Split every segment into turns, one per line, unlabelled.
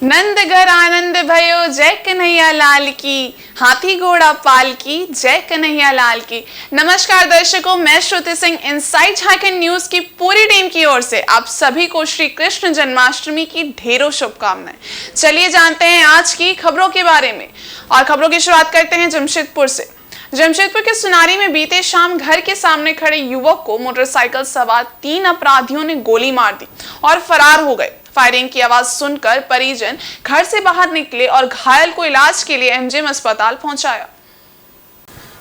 नंद घर आनंद भयो जय कन्हैया लाल की, हाथी घोड़ा पाल की जय कन्हैया लाल की। नमस्कार दर्शकों, मैं श्रुति सिंह इनसाइड झारखंड न्यूज की पूरी टीम की ओर से आप सभी को श्री कृष्ण जन्माष्टमी की ढेरों शुभकामनाएं। चलिए जानते हैं आज की खबरों के बारे में, और खबरों की शुरुआत करते हैं जमशेदपुर से। जमशेदपुर के सुनारी में बीते शाम घर के सामने खड़े युवक को मोटरसाइकिल सवार 3 अपराधियों ने गोली मार दी और फरार हो गए। फायरिंग की आवाज सुनकर परिजन घर से बाहर निकले और घायल को इलाज के लिए एमजीएम अस्पताल पहुंचाया।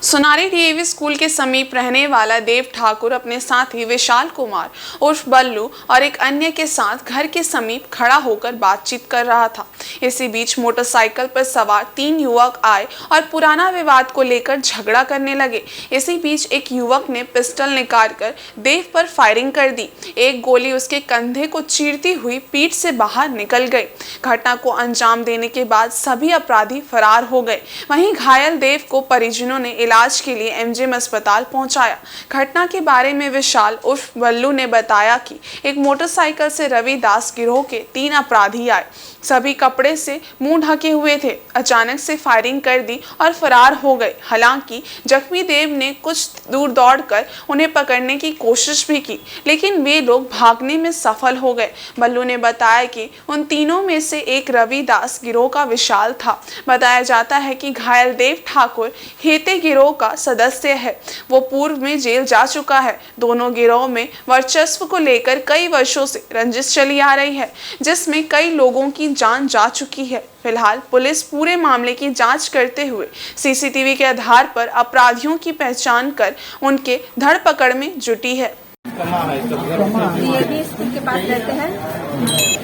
सुनारी डीएवी स्कूल के समीप रहने वाला देव ठाकुर अपने साथी विशाल कुमार उर्फ बल्लू और एक अन्य के साथ घर के समीप खड़ा होकर बातचीत कर रहा था। इसी बीच मोटरसाइकिल पर सवार 3 युवक आए और पुराना विवाद को लेकर झगड़ा करने लगे। इसी बीच एक युवक ने पिस्टल निकालकर देव पर फायरिंग कर दी। एक गोली उसके कंधे को चीरती हुई पीठ से बाहर निकल गई। घटना को अंजाम देने के बाद सभी अपराधी फरार हो गए। वहीं घायल देव को परिजनों ने इलाज के लिए एमजीएम अस्पताल पहुंचाया। घटना के बारे में विशाल उर्फ बल्लू ने बताया कि एक मोटरसाइकिल से रविदास गिरोह के 3 अपराधी आए। सभी कपड़े से मुंह ढके हुए थे। अचानक से फायरिंग कर दी और फरार हो गए। हालांकि जख्मी देव ने कुछ दूर दौड़कर उन्हें पकड़ने की कोशिश भी की, लेकिन वे लोग भागने में सफल हो गए। बल्लू ने बताया कि उन तीनों में से एक रविदास गिरोह का विशाल था। बताया जाता है कि घायल देव ठाकुर हेते गिरोह का सदस्य है। वो पूर्व में जेल जा चुका है। दोनों गिरोह में वर्चस्व को लेकर कई वर्षों से रंजिश चली आ रही है, जिसमें कई लोगों की जान जा चुकी है। फिलहाल पुलिस पूरे मामले की जांच करते हुए सीसीटीवी के आधार पर अपराधियों की पहचान कर उनके धरपकड़ में जुटी है।
डीएवी स्कूल के पास रहते हैं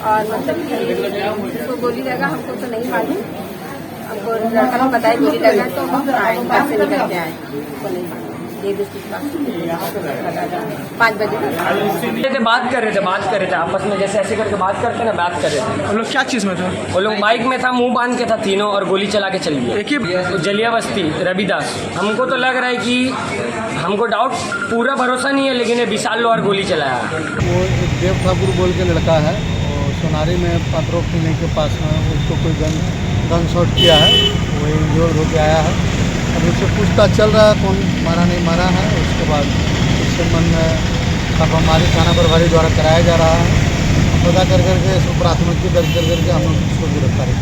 और मतलब कि गोली लगा, हमको तो नहीं मालूम। हमको लड़का को बताया गोली लगा तो हम आए, घर से निकल के आए, हमको नहीं मालूम। 5 बजे
बात कर रहे थे आपस में, जैसे ऐसे करके बात करते ना, बात कर रहे थे।
वो लोग क्या चीज में थे?
वो लोग बाइक में था, मुंह बांध के था तीनों, और गोली चला के चल गया।
एक ही
जलिया बस्ती रविदास। हमको तो लग रहा है कि हमको डाउट पूरा भरोसा नहीं है, लेकिन ये विशाल और गोली चलाया।
वो एक देव ठाकुर बोल के लड़का है, और सोनारी में पात्रों क्लिनिक के पास में उसको कोई गन शॉट किया है, वो इंजोर्ड होकर आया है। अब उससे पूछताछ चल रहा है कौन मारा नहीं मारा है। उसके बाद इस संबंध में छापामारी थाना प्रभारी द्वारा कराया जा रहा है। पता कर करके इसको प्राथमिकी दर्ज कर करके हम लोग उसको गिरफ्तारी।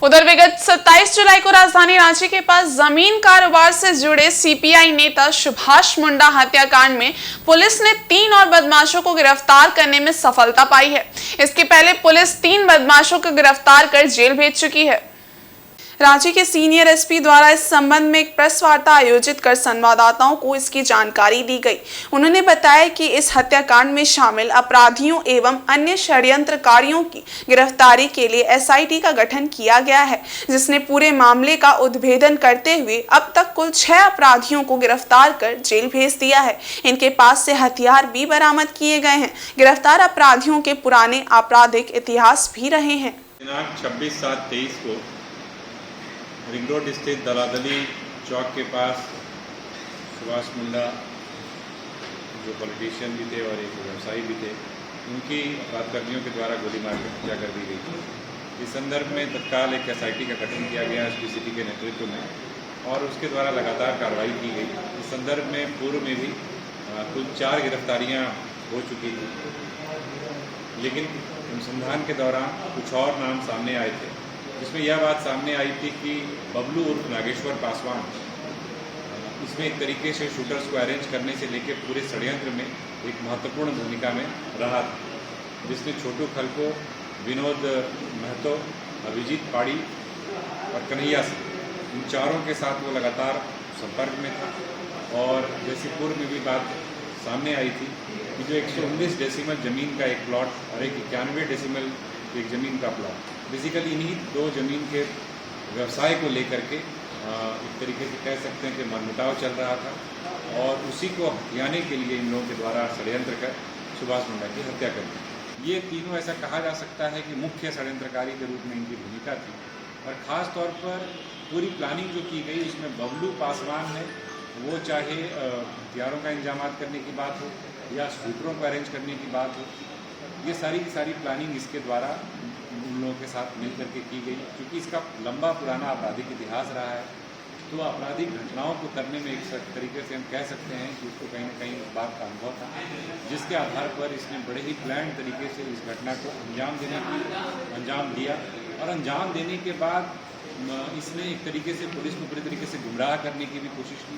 उधर विगत 27 जुलाई को राजधानी रांची के पास जमीन कारोबार से जुड़े सीपीआई नेता सुभाष मुंडा हत्याकांड में पुलिस ने 3 और बदमाशों को गिरफ्तार करने में सफलता पाई है। इसके पहले पुलिस 3 बदमाशों को गिरफ्तार कर जेल भेज चुकी है। रांची के सीनियर एसपी द्वारा इस संबंध में एक प्रेस वार्ता आयोजित कर संवाददाताओं को इसकी जानकारी दी गई। उन्होंने बताया कि इस हत्याकांड में शामिल अपराधियों एवं अन्य षड्यंत्रकारियों की गिरफ्तारी के लिए एसआईटी का गठन किया गया है, जिसने पूरे मामले का उद्भेदन करते हुए अब तक कुल 6 अपराधियों को गिरफ्तार कर जेल भेज दिया है। इनके पास से हथियार भी बरामद किए गए हैं। गिरफ्तार अपराधियों के पुराने आपराधिक इतिहास भी रहे हैं।
दिनांक 26/7/23 को रिंग रोड स्थित दलादली चौक के पास सुभाष मुंडा, जो पॉलिटिशियन भी थे और एक व्यवसायी भी थे, उनकी अपराधकर्मियों के द्वारा गोली मार कर हत्या कर दी गई थी। इस संदर्भ में तत्काल एक एसआईटी का गठन किया गया एसपीसीटी के नेतृत्व में, और उसके द्वारा लगातार कार्रवाई की गई। इस संदर्भ में पूर्व में भी कुल 4 गिरफ्तारियाँ हो चुकी थी, लेकिन अनुसंधान के दौरान कुछ और नाम सामने आए थे, जिसमें यह बात सामने आई थी कि बबलू उर्फ नागेश्वर पासवान इसमें एक तरीके से शूटर्स को अरेंज करने से लेकर पूरे षड्यंत्र में एक महत्वपूर्ण भूमिका में रहा था, जिसने छोटू खलको, विनोद महतो, अभिजीत पाड़ी और कन्हैया सिंह, इन चारों के साथ वो लगातार संपर्क में था। और जैसे पूर्व में भी बात सामने आई थी कि जो 119 डेसिमल ज़मीन का एक प्लॉट और एक 91 डेसिमल एक ज़मीन का प्लॉट, बेसिकली इन्हीं 2 ज़मीन के व्यवसाय को लेकर के एक तरीके से कह सकते हैं कि मनमुटाव चल रहा था, और उसी को हथियाने के लिए इन लोगों के द्वारा षड्यंत्र कर सुभाष मुंडा की हत्या कर दी। ये तीनों ऐसा कहा जा सकता है कि मुख्य षड्यंत्रकारी के रूप में इनकी भूमिका थी, और ख़ास तौर पर पूरी प्लानिंग जो की गई उसमें बबलू पासवान ने, वो चाहे हथियारों का इंतजाम करने की बात हो या शूटरों को अरेंज करने की बात हो, ये सारी की सारी प्लानिंग इसके द्वारा लोगों के साथ मिल करके की गई, क्योंकि इसका लंबा पुराना आपराधिक इतिहास रहा है। तो आपराधिक घटनाओं को करने में एक तरीके से हम कह सकते हैं कि उसको कहीं ना कहीं इस बात का अनुभव था, जिसके आधार पर इसने बड़े ही प्लान तरीके से इस घटना को अंजाम दिया। और अंजाम देने के बाद इसने एक तरीके से पुलिस को पूरी तरीके से गुमराह करने की भी कोशिश की।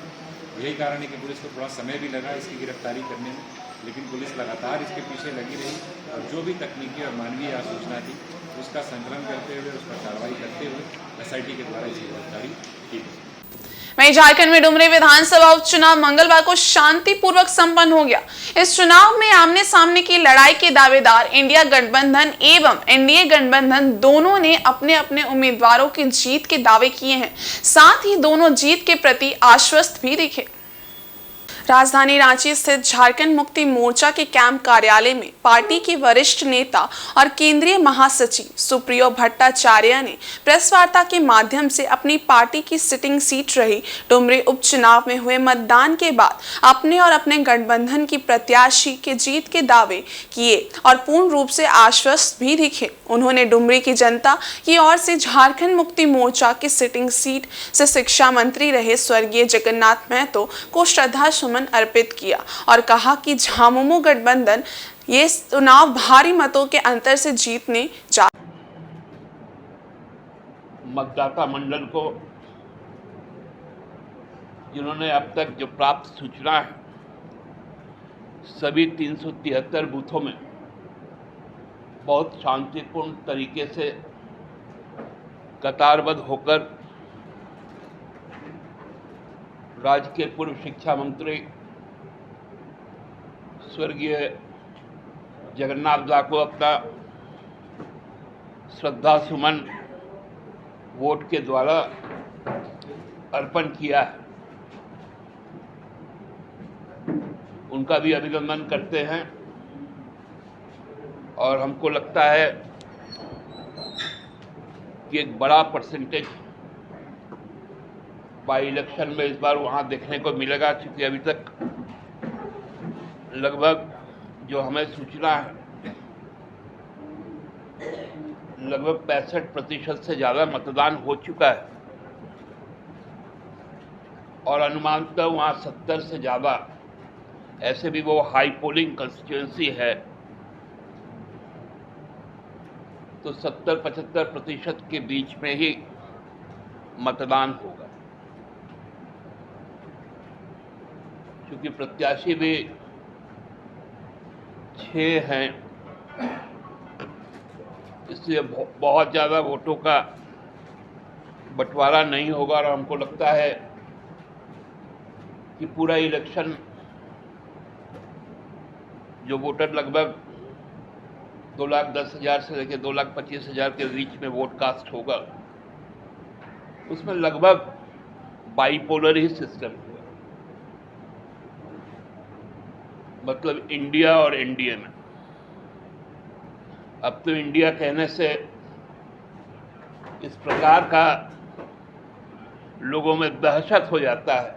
यही कारण है कि पुलिस को थोड़ा समय भी लगा इसकी गिरफ्तारी करने में, लेकिन पुलिस लगातार इसके पीछे लगी रही और जो भी तकनीकी और मानवीय सूचना थी उसका संकलन करते हुए, उस पर कार्रवाई करते हुए SIT के द्वारा इसकी गिरफ्तारी की गई।
वहीं झारखंड में डुमरी विधानसभा उपचुनाव मंगलवार को शांतिपूर्वक संपन्न हो गया। इस चुनाव में आमने सामने की लड़ाई के दावेदार इंडिया गठबंधन एवं NDA गठबंधन दोनों ने अपने अपने उम्मीदवारों की जीत के दावे किए हैं। साथ ही दोनों जीत के प्रति आश्वस्त भी दिखे। राजधानी रांची स्थित झारखंड मुक्ति मोर्चा के कैंप कार्यालय में पार्टी के वरिष्ठ नेता और केंद्रीय महासचिव सुप्रियो भट्टाचार्य ने प्रेस वार्ता के माध्यम से अपनी पार्टी की सिटिंग सीट रही डुमरी उपचुनाव में हुए मतदान के बाद अपने और अपने गठबंधन की प्रत्याशी के जीत के दावे किए और पूर्ण रूप से आश्वस्त भी दिखे। उन्होंने डुमरी की जनता की ओर से झारखंड मुक्ति मोर्चा की सिटिंग सीट से शिक्षा मंत्री रहे स्वर्गीय जगन्नाथ महतो को श्रद्धा अर्पित किया और कहा कि झामुमो गठबंधन ये चुनाव भारी मतों के अंतर से जीतने जा।
मतदाता मंडल को जिन्होंने अब तक जो प्राप्त सूचना है, सभी 373 बूथों में बहुत शांतिपूर्ण तरीके से कतारबद्ध होकर राज्य के पूर्व शिक्षा मंत्री स्वर्गीय जगन्नाथ दा को अपना श्रद्धा सुमन वोट के द्वारा अर्पण किया है। उनका भी अभिनंदन करते हैं और हमको लगता है कि एक बड़ा परसेंटेज बाई इलेक्शन में इस बार वहाँ देखने को मिलेगा, क्योंकि अभी तक लगभग जो हमें सूचना है लगभग 65% से ज़्यादा मतदान हो चुका है और अनुमानतः वहाँ 70 से ज़्यादा, ऐसे भी वो हाई पोलिंग कंस्टिट्यूएंसी है, तो 70-75% के बीच में ही मतदान होगा। क्योंकि प्रत्याशी भी 6 हैं, इसलिए बहुत ज़्यादा वोटों का बंटवारा नहीं होगा और हमको लगता है कि पूरा इलेक्शन जो वोटर लगभग 2,10,000 से लेकर 2,25,000 के बीच में वोट कास्ट होगा, उसमें लगभग बाइपोलर ही सिस्टम होगा, मतलब इंडिया और NDA में। अब तो इंडिया कहने से इस प्रकार का लोगों में दहशत हो जाता है।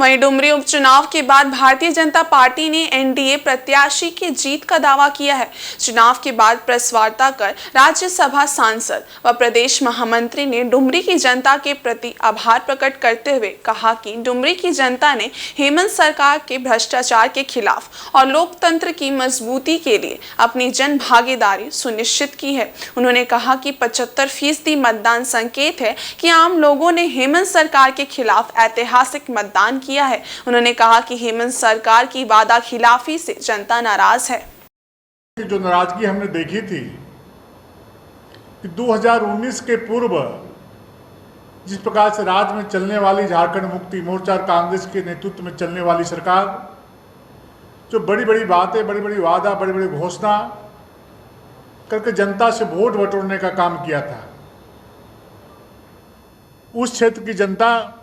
वहीं डुमरी उपचुनाव के बाद भारतीय जनता पार्टी ने NDA प्रत्याशी की जीत का दावा किया है। चुनाव के बाद प्रेस वार्ता कर राज्यसभा सांसद व प्रदेश महामंत्री ने डुमरी की जनता के प्रति आभार प्रकट करते हुए कहा कि डुमरी की जनता ने हेमंत सरकार के भ्रष्टाचार के खिलाफ और लोकतंत्र की मजबूती के लिए अपनी जन भागीदारी सुनिश्चित की है। उन्होंने कहा कि 75% मतदान संकेत है कि आम लोगों ने हेमंत सरकार के खिलाफ ऐतिहासिक मतदान किया है। उन्होंने कहा कि हेमंत सरकार की वादा खिलाफी से जनता नाराज है।
जो नाराजगी हमने देखी थी कि 2019 के पूर्व जिस प्रकार से राज्य में चलने वाली झारखंड मुक्ति मोर्चा और कांग्रेस के नेतृत्व में चलने वाली सरकार जो बड़ी बड़ी बातें, बड़ी बड़ी वादा, बड़ी बड़ी घोषणा करके जनता से वोट बटोरने का काम किया था, उस क्षेत्र की जनता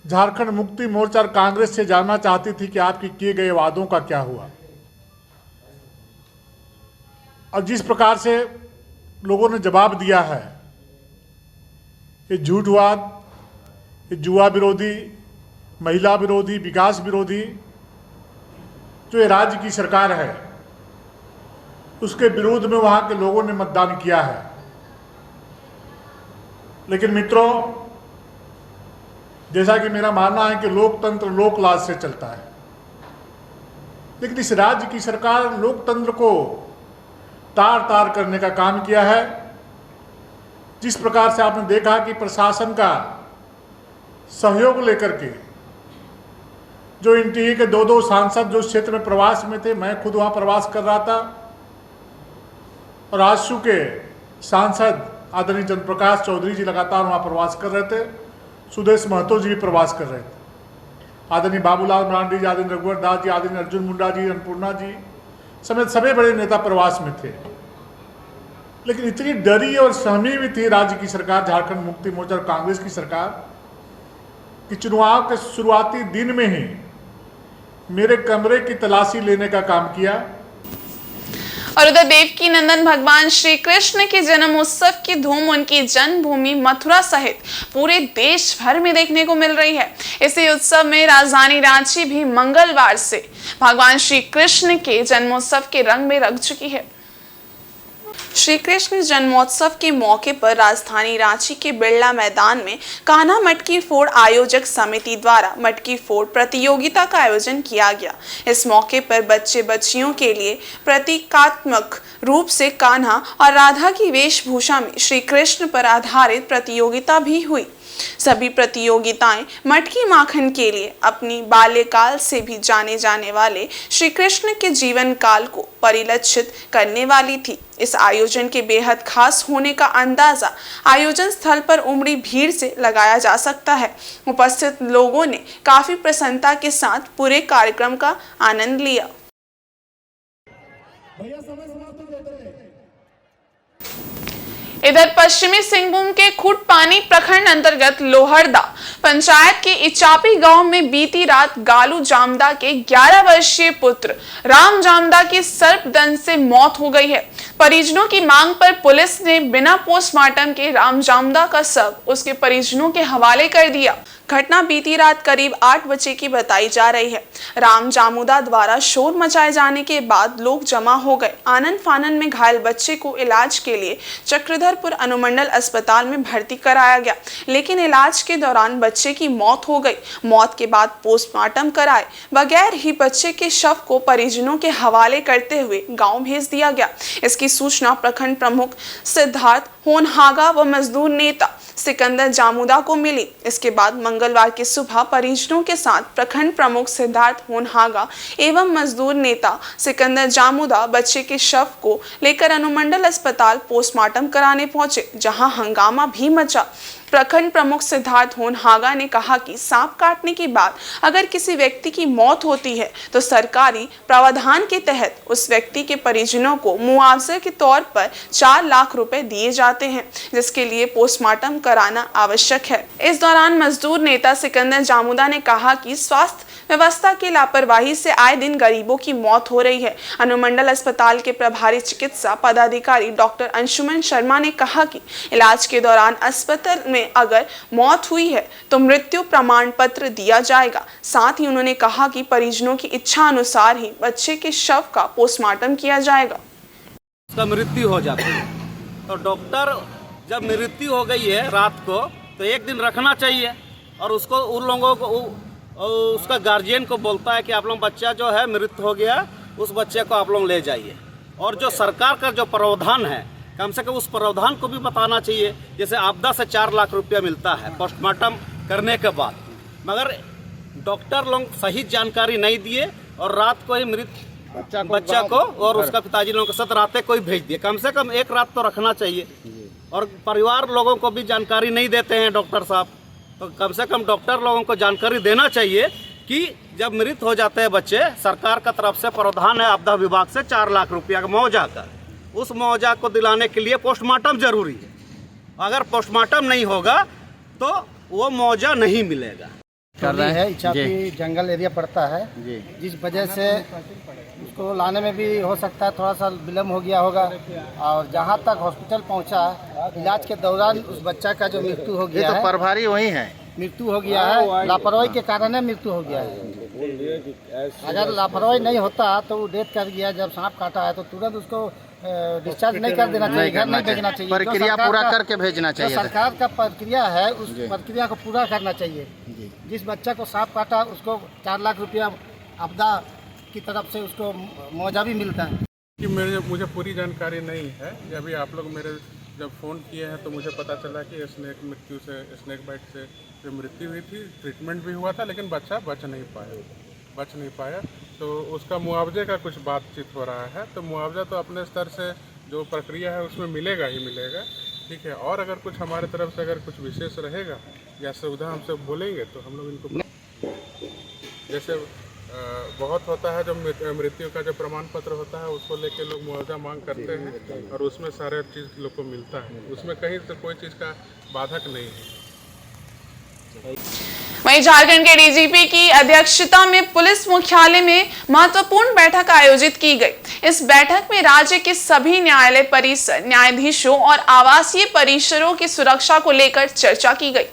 झारखंड मुक्ति मोर्चा और कांग्रेस से जानना चाहती थी कि आपके किए गए वादों का क्या हुआ। और जिस प्रकार से लोगों ने जवाब दिया है, ये झूठवाद, ये जुआ विरोधी, महिला विरोधी, विकास विरोधी जो ये राज्य की सरकार है, उसके विरोध में वहां के लोगों ने मतदान किया है। लेकिन मित्रों, जैसा कि मेरा मानना है कि लोकतंत्र लोकलाज से चलता है, लेकिन इस राज्य की सरकार लोकतंत्र को तार तार करने का काम किया है। जिस प्रकार से आपने देखा कि प्रशासन का सहयोग लेकर के जो एनटीए के दो सांसद जो क्षेत्र में प्रवास में थे, मैं खुद वहां प्रवास कर रहा था, और आजसू के सांसद आदरणीय चंद्रप्रकाश चौधरी जी लगातार वहां प्रवास कर रहे थे, सुदेश महतो जी भी प्रवास कर रहे थे, आदरणीय बाबूलाल मरांडी जी, आदरणीय रघुवर दास जी, आदरणीय अर्जुन मुंडा जी, अन्नपूर्णा जी समेत सभी बड़े नेता प्रवास में थे। लेकिन इतनी डरी और सहमी भी थी राज्य की सरकार, झारखंड मुक्ति मोर्चा और कांग्रेस की सरकार, कि चुनाव के शुरुआती दिन में ही मेरे कमरे की तलाशी लेने का काम किया।
और उधर देवकी नंदन भगवान श्री कृष्ण के जन्म उत्सव की धूम उनकी जन्मभूमि मथुरा सहित पूरे देश भर में देखने को मिल रही है। इसी उत्सव में राजधानी रांची भी मंगलवार से भगवान श्री कृष्ण के जन्मोत्सव के रंग में रंग चुकी है। श्री कृष्ण जन्मोत्सव के मौके पर राजधानी रांची के बिरला मैदान में कान्हा मटकी फोड़ आयोजक समिति द्वारा मटकी फोड़ प्रतियोगिता का आयोजन किया गया। इस मौके पर बच्चे बच्चियों के लिए प्रतीकात्मक रूप से कान्हा और राधा की वेशभूषा में श्री कृष्ण पर आधारित प्रतियोगिता भी हुई। सभी प्रतियोगिताएं मटकी माखन के लिए अपनी बाल्यकाल से भी जाने जाने वाले श्री कृष्ण के जीवन काल को परिलक्षित करने वाली थी। इस आयोजन के बेहद खास होने का अंदाजा आयोजन स्थल पर उमड़ी भीड़ से लगाया जा सकता है। उपस्थित लोगों ने काफी प्रसन्नता के साथ पूरे कार्यक्रम का आनंद लिया। इधर पश्चिमी सिंहभूम के खुटपानी प्रखंड अंतर्गत लोहरदा पंचायत के इचापी गांव में बीती रात गालू जामदा के 11 वर्षीय पुत्र राम जामदा की सर्पदंश से मौत हो गई है। परिजनों की मांग पर पुलिस ने बिना पोस्टमार्टम के राम जामदा का शव उसके परिजनों के हवाले कर दिया। घटना बीती रात करीब 8 बजे की बताई जा रही है। राम जामुदा द्वारा शोर मचाए जाने के बाद लोग जमा हो गए। आनन फानन में घायल बच्चे को इलाज के लिए चक्रधरपुर अनुमंडल अस्पताल में भर्ती कराया गया, लेकिन इलाज के दौरान बच्चे की मौत हो गई। मौत के बाद पोस्टमार्टम कराए बगैर ही बच्चे के शव को परिजनों के हवाले करते हुए गाँव भेज दिया गया। इसकी सूचना प्रखंड प्रमुख सिद्धार्थ होनहागा व मजदूर नेता सिकंदर जामुदा को मिली। इसके बाद मंगलवार की सुबह परिजनों के साथ प्रखंड प्रमुख सिद्धार्थ होनहागा एवं मजदूर नेता सिकंदर जामुदा बच्चे के शव को लेकर अनुमंडल अस्पताल पोस्टमार्टम कराने पहुंचे, जहां हंगामा भी मचा। प्रखंड प्रमुख सिद्धार्थ होनहागा ने कहा कि सांप काटने के बाद अगर किसी व्यक्ति की मौत होती है तो सरकारी प्रावधान के तहत उस व्यक्ति के परिजनों को मुआवजे के तौर पर 4 लाख रुपए दिए जाते हैं, जिसके लिए पोस्टमार्टम कराना आवश्यक है। इस दौरान मजदूर नेता सिकंदर जामुदा ने कहा कि स्वास्थ्य व्यवस्था की लापरवाही से आए दिन गरीबों की मौत हो रही है। अनुमंडल अस्पताल के प्रभारी चिकित्सा पदाधिकारी डॉक्टर अंशुमन शर्मा ने कहा कि इलाज के दौरान अस्पताल में अगर मौत हुई है तो मृत्यु प्रमाण पत्र दिया जाएगा। साथ ही उन्होंने कहा कि परिजनों की इच्छा अनुसार ही बच्चे के शव का पोस्टमार्टम किया जाएगा।
उसका मृत्यु हो जाती है तो डॉक्टर जब मृत्यु हो गई है रात को तो 1 दिन रखना चाहिए और उसको उन लोगों को उसका गार्जियन को बोलता है कि आप लोग बच्चा जो है मृत हो गया, उस बच्चे को आप लोग ले जाइए। और जो सरकार का जो प्रावधान है कम से कम उस प्रावधान को भी बताना चाहिए। जैसे आपदा से 4 लाख रुपया मिलता है पोस्टमार्टम करने के बाद, मगर डॉक्टर लोग सही जानकारी नहीं दिए और रात को ही मृत बच्चा को और उसका पिताजी लोगों के साथ रातें को ही भेज दिए। कम से कम 1 रात तो रखना चाहिए और परिवार लोगों को भी जानकारी नहीं देते हैं डॉक्टर साहब, तो कम से कम डॉक्टर लोगों को जानकारी देना चाहिए कि जब मृत हो जाते हैं बच्चे, सरकार का तरफ से प्रावधान है आपदा विभाग से 4 लाख रुपया का मुआवजा का, उस मुआवजा को दिलाने के लिए पोस्टमार्टम जरूरी है। अगर पोस्टमार्टम नहीं होगा तो वो मुआवजा नहीं मिलेगा।
कर रहे हैं इचापी जंगल एरिया पड़ता है जी, जिस वजह से उसको लाने में भी हो सकता है थोड़ा सा विलम्ब हो गया होगा। और जहाँ तक हॉस्पिटल पहुँचा इलाज के दौरान उस बच्चा का जो मृत्यु हो गया है, प्रभारी वही है, मृत्यु हो गया है, लापरवाही के कारण है मृत्यु हो गया है। अगर लापरवाही नहीं होता तो वो डेथ कर गया। जब सांप काटा है तो तुरंत उसको डिस्चार्ज नहीं कर देना चाहिए, घर नहीं भेजना चाहिए।
प्रक्रिया पूरा करके भेजना चाहिए।
सरकार का प्रक्रिया है, उस प्रक्रिया को पूरा करना चाहिए। जिस बच्चा को सांप काटा उसको 4 लाख रुपया आपदा की तरफ से उसको मुआवजा भी मिलता है।
कि मुझे पूरी जानकारी नहीं है। अभी आप लोग मेरे जब फ़ोन किए हैं तो मुझे पता चला कि स्नेक बाइट से जो मृत्यु हुई थी, ट्रीटमेंट भी हुआ था, लेकिन बच्चा बच नहीं पाया। तो उसका मुआवजे का कुछ बातचीत हो रहा है। तो मुआवजा तो अपने स्तर से जो प्रक्रिया है उसमें मिलेगा ही मिलेगा, ठीक है। और अगर कुछ हमारे तरफ से अगर कुछ विशेष रहेगा या सुविधा हमसे बोलेंगे तो हम लोग इनको, जैसे बहुत होता है जब मृत्यु का जो प्रमाण पत्र होता है उसको लेके लोग मुआवजा मांग करते हैं और उसमें सारे चीज़ लोग को मिलता है, उसमें कहीं से कोई चीज़ का बाधक नहीं है।
वहीं झारखंड के डीजीपी की अध्यक्षता में पुलिस मुख्यालय में महत्वपूर्ण बैठक आयोजित की गई। इस बैठक में राज्य के सभी न्यायालय परिसर, न्यायाधीशों और आवासीय परिसरों की सुरक्षा को लेकर चर्चा की गई।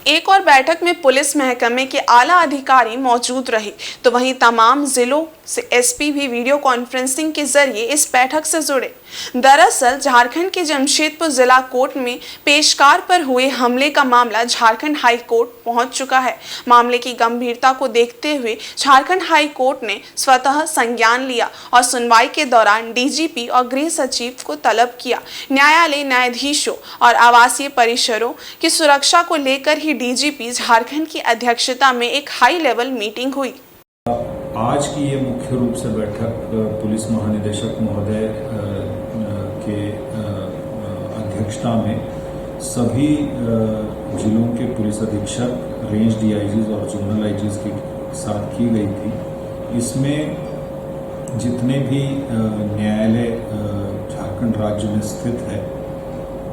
एक और बैठक में पुलिस महकमे के आला अधिकारी मौजूद रहे, तो वहीं तमाम जिलों से एसपी भी वीडियो कॉन्फ्रेंसिंग के जरिए इस बैठक से जुड़े। दरअसल झारखंड के जमशेदपुर जिला कोर्ट में पेशकार पर हुए हमले का मामला झारखंड हाई कोर्ट पहुंच चुका है। मामले की गंभीरता को देखते हुए झारखंड हाई कोर्ट ने स्वतः संज्ञान लिया और सुनवाई के दौरान डीजीपी और गृह सचिव को तलब किया। न्यायालय, न्यायाधीशों और आवासीय परिसरों की सुरक्षा को लेकर ही डीजीपी झारखंड की अध्यक्षता में एक हाई लेवल मीटिंग हुई।
आज की ये मुख्य रूप से बैठक पुलिस महानिदेशक महोदय के अध्यक्षता में सभी जिलों के पुलिस अधीक्षक, रेंज डीआईजीज और जोनल आईजीज के साथ की गई थी। इसमें जितने भी न्यायालय झारखंड राज्य में स्थित है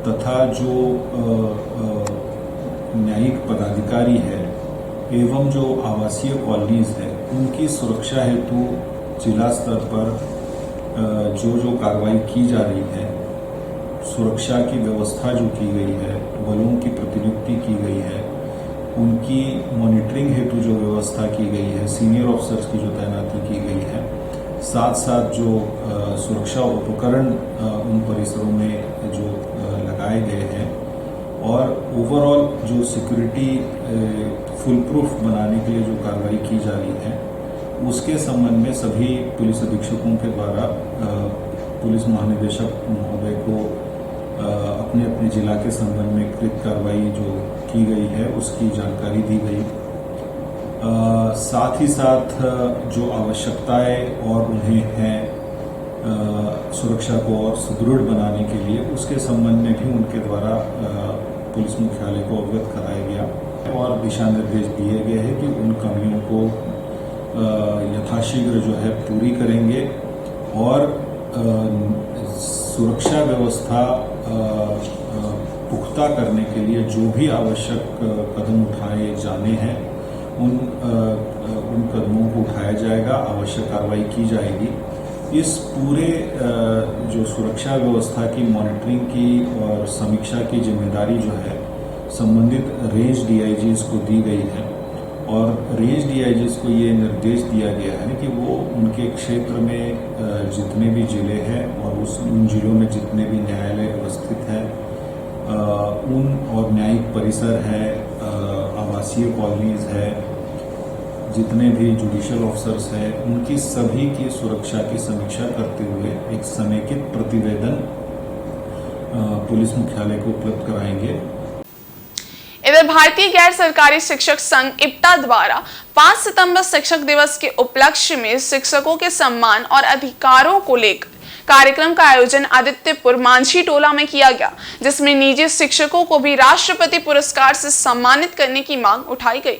तथा जो न्यायिक पदाधिकारी है एवं जो आवासीय कॉलोनीज है उनकी सुरक्षा हेतु जिला स्तर पर जो कार्रवाई की जा रही है, सुरक्षा की व्यवस्था जो की गई है, बलों की प्रतिनियुक्ति की गई है, उनकी मॉनिटरिंग हेतु जो व्यवस्था की गई है, सीनियर ऑफिसर्स की जो तैनाती की गई है, साथ साथ जो सुरक्षा उपकरण उन परिसरों में जो लगाए गए हैं और ओवरऑल जो सिक्योरिटी फुल प्रूफ बनाने के लिए जो कार्रवाई की जा रही है उसके संबंध में सभी पुलिस अधीक्षकों के द्वारा पुलिस महानिदेशक महोदय को अपने अपने जिला के संबंध में कृत कार्रवाई जो की गई है उसकी जानकारी दी गई। साथ ही साथ जो आवश्यकताएं और उन्हें हैं सुरक्षा को और सुदृढ़ बनाने के लिए उसके संबंध में भी उनके द्वारा पुलिस मुख्यालय को अवगत कराया गया और दिशा निर्देश दिए गए हैं कि उन कमियों को यथाशीघ्र जो है पूरी करेंगे और सुरक्षा व्यवस्था पुख्ता करने के लिए जो भी आवश्यक कदम उठाए जाने हैं उन कदमों को उठाया जाएगा, आवश्यक कार्रवाई की जाएगी। इस पूरे जो सुरक्षा व्यवस्था की मॉनिटरिंग की और समीक्षा की जिम्मेदारी जो है संबंधित रेंज डीआईजीज को दी गई है और रेंज डीआईजीज को ये निर्देश दिया गया है कि वो उनके क्षेत्र में जितने भी जिले हैं और उन जिलों में जितने भी न्यायालय अवस्थित हैं उन और न्यायिक परिसर है, आवासीय कॉलोनीज है, जितने भी जुडिशियल ऑफिसर्स हैं उनकी सभी की सुरक्षा की समीक्षा करते हुए एक समेकित प्रतिवेदन पुलिस मुख्यालय को उपलब्ध कराएंगे।
इधर भारतीय गैर सरकारी शिक्षक संघ इप्टा द्वारा 5 सितंबर शिक्षक दिवस के उपलक्ष्य में शिक्षकों के सम्मान और अधिकारों को लेकर कार्यक्रम का आयोजन आदित्यपुर मांझी टोला में किया गया, जिसमें निजी शिक्षकों को भी राष्ट्रपति पुरस्कार से सम्मानित करने की मांग उठाई गई।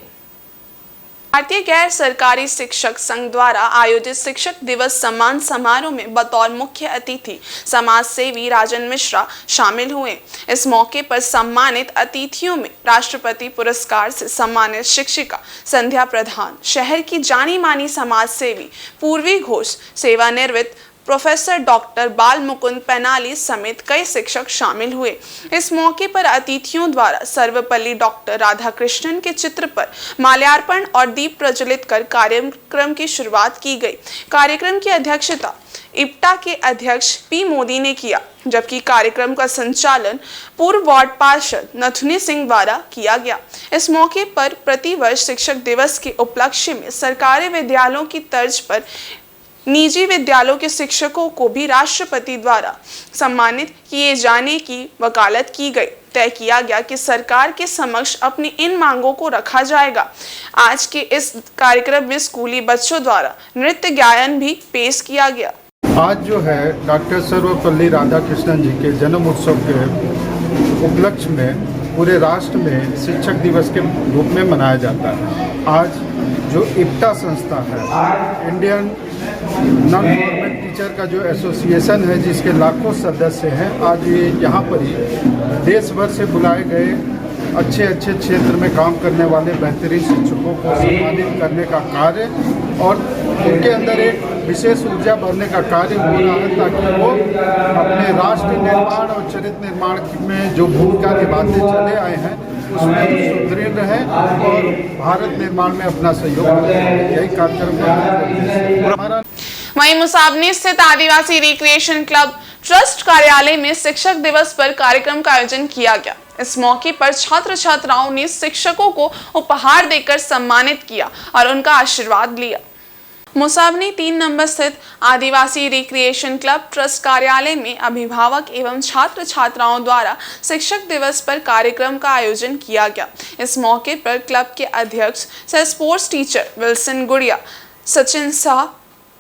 भारतीय गैर सरकारी शिक्षक संघ द्वारा आयोजित शिक्षक दिवस सम्मान समारोह में बतौर मुख्य अतिथि समाज सेवी राजन मिश्रा शामिल हुए। इस मौके पर सम्मानित अतिथियों में राष्ट्रपति पुरस्कार से सम्मानित शिक्षिका संध्या प्रधान, शहर की जानी मानी समाज सेवी पूर्वी घोष, सेवानिवृत्त प्रोफेसर डॉक्टर बाल मुकुंद पैनाली समेत कई शिक्षक शामिल हुए। इस मौके पर अतिथियों द्वारा सर्वपल्ली डॉक्टर राधाकृष्णन के चित्र पर माल्यार्पण और दीप प्रज्वलित कर कार्यक्रम की शुरुआत की गई। कार्यक्रम की अध्यक्षता इप्टा के अध्यक्ष पी मोदी ने किया, जबकि कार्यक्रम का संचालन पूर्व वार्ड पार्षद नथुनी सिंह द्वारा किया गया। इस मौके पर प्रतिवर्ष शिक्षक दिवस के उपलक्ष्य में सरकारी विद्यालयों की तर्ज पर निजी विद्यालयों के शिक्षकों को भी राष्ट्रपति द्वारा सम्मानित किए जाने की वकालत की गई। तय किया गया कि सरकार के समक्ष अपनी इन मांगों को रखा जाएगा। आज के इस कार्यक्रम में स्कूली बच्चों द्वारा नृत्य गायन भी पेश किया गया।
आज जो है डॉक्टर सर्वपल्ली राधाकृष्णन जी के जन्म उत्सव के उपलक्ष्य में पूरे राष्ट्र में शिक्षक दिवस के रूप में मनाया जाता है। आज जो इप्टा संस्था है, इंडियन नॉन गवर्नमेंट टीचर का जो एसोसिएशन है, जिसके लाखों सदस्य हैं, आज ये यहाँ पर ही देश भर से बुलाए गए अच्छे अच्छे क्षेत्र में काम करने वाले बेहतरीन शिक्षकों को सम्मानित करने का कार्य और उनके अंदर एक विशेष ऊर्जा भरने का कार्य हो रहा है, ताकि वो अपने राष्ट्र निर्माण और चरित्र निर्माण में जो भूमिका निभाते चले आए हैं उसमें सुदृढ़ रहें और भारत निर्माण में अपना सहयोग करें। यही कार्यक्रम।
वहीं मुसाबनी स्थित आदिवासी रिक्रिएशन क्लब ट्रस्ट कार्यालय में शिक्षक दिवस पर कार्यक्रम का आयोजन किया गया। इस मौके पर छात्र छात्राओं ने शिक्षकों को उपहार देकर सम्मानित किया और उनका आशीर्वाद लिया। मुसाबनी 3 नंबर स्थित आदिवासी रिक्रिएशन क्लब ट्रस्ट कार्यालय में अभिभावक एवं छात्र छात्राओं द्वारा शिक्षक दिवस पर कार्यक्रम का आयोजन किया गया। इस मौके पर क्लब के अध्यक्ष सह स्पोर्ट्स टीचर विल्सन गुड़िया, सचिन शाह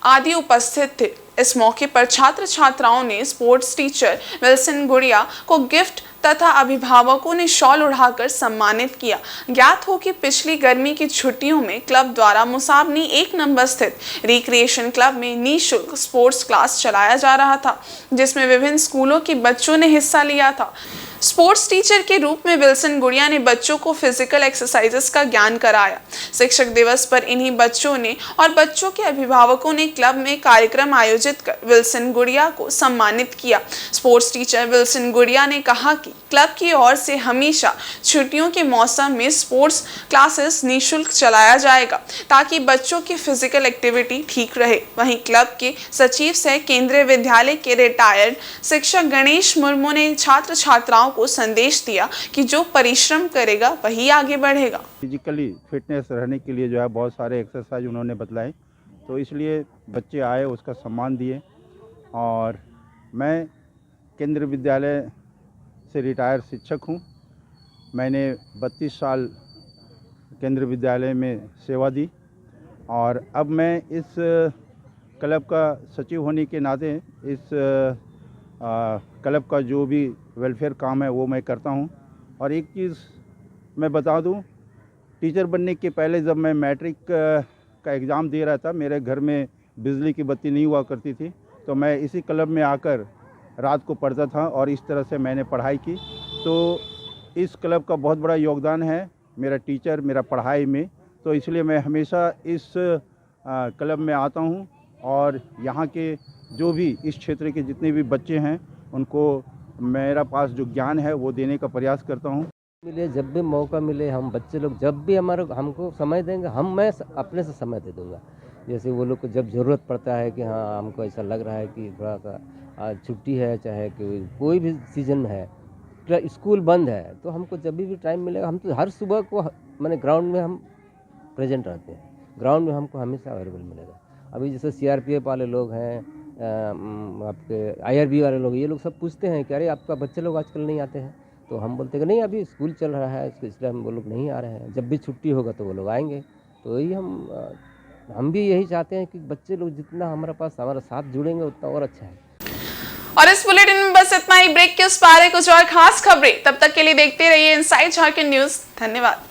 आदि उपस्थित थे। इस मौके पर छात्र छात्राओं ने स्पोर्ट्स टीचर विल्सन गुड़िया को गिफ्ट तथा अभिभावकों ने शॉल उड़ाकर सम्मानित किया। ज्ञात हो कि पिछली गर्मी की छुट्टियों में क्लब द्वारा मुसाबनी 1 नंबर स्थित रिक्रिएशन क्लब में निःशुल्क स्पोर्ट्स क्लास चलाया जा रहा था, जिसमें विभिन्न स्कूलों के बच्चों ने हिस्सा लिया था। स्पोर्ट्स टीचर के रूप में विल्सन गुड़िया ने बच्चों को फिजिकल एक्सरसाइजेस का ज्ञान कराया। शिक्षक दिवस पर इन्हीं बच्चों ने और बच्चों के अभिभावकों ने क्लब में कार्यक्रम आयोजित कर विल्सन गुड़िया को सम्मानित किया। स्पोर्ट्स टीचर विल्सन गुड़िया ने कहा कि क्लब की ओर से हमेशा छुट्टियों के मौसम में स्पोर्ट्स क्लासेस निःशुल्क चलाया जाएगा, ताकि बच्चों की फिजिकल एक्टिविटी ठीक रहे। वहीं क्लब के सचिव सह केंद्रीय विद्यालय के रिटायर्ड शिक्षक गणेश मुर्मू ने छात्र छात्राओं को संदेश दिया कि जो परिश्रम करेगा वही आगे बढ़ेगा।
फिजिकली फिटनेस रहने के लिए जो है बहुत सारे एक्सरसाइज उन्होंने बतलाए, तो इसलिए बच्चे आए, उसका सम्मान दिए। और मैं केंद्रीय विद्यालय से रिटायर शिक्षक हूँ। मैंने 32 साल केंद्रीय विद्यालय में सेवा दी और अब मैं इस क्लब का सचिव होने के नाते इस क्लब का जो भी वेलफेयर काम है वो मैं करता हूँ। और एक चीज़ मैं बता दूँ, टीचर बनने के पहले जब मैं मैट्रिक का एग्ज़ाम दे रहा था, मेरे घर में बिजली की बत्ती नहीं हुआ करती थी, तो मैं इसी क्लब में आकर रात को पढ़ता था और इस तरह से मैंने पढ़ाई की। तो इस क्लब का बहुत बड़ा योगदान है मेरा टीचर, मेरा पढ़ाई में, तो इसलिए मैं हमेशा इस क्लब में आता हूँ और यहाँ के जो भी इस क्षेत्र के जितने भी बच्चे हैं उनको मेरा पास जो ज्ञान है वो देने का प्रयास करता हूँ।
मिले जब भी मौका मिले, हम बच्चे लोग जब भी हमको समय देंगे, मैं अपने से समय दे दूँगा। जैसे वो लोग को जब ज़रूरत पड़ता है कि हाँ हमको ऐसा लग रहा है कि थोड़ा सा आज छुट्टी है, चाहे कोई भी सीजन है, स्कूल बंद है, तो हमको जब भी टाइम मिलेगा, हम तो हर सुबह को मैंने ग्राउंड में हम प्रेजेंट रहते हैं। ग्राउंड में हमको हमेशा अवेलेबल मिलेगा। अभी जैसे CRPF वाले लोग हैं, आपके IRB वाले लोग, ये लोग सब पूछते हैं कि अरे आपका बच्चे लोग आजकल नहीं आते हैं, तो हम बोलते हैं कि नहीं अभी स्कूल चल रहा है इसलिए हम वो लोग नहीं आ रहे हैं, जब भी छुट्टी होगा तो वो लोग आएंगे। तो यही हम भी यही चाहते हैं कि बच्चे लोग जितना हमारा साथ जुड़ेंगे उतना और अच्छा है।
और इस बुलेटिन में बस इतना ही। ब्रेक के उस पार है कुछ और खास खबरें, तब तक के लिए देखते रहिए इनसाइड झारखंड न्यूज। धन्यवाद।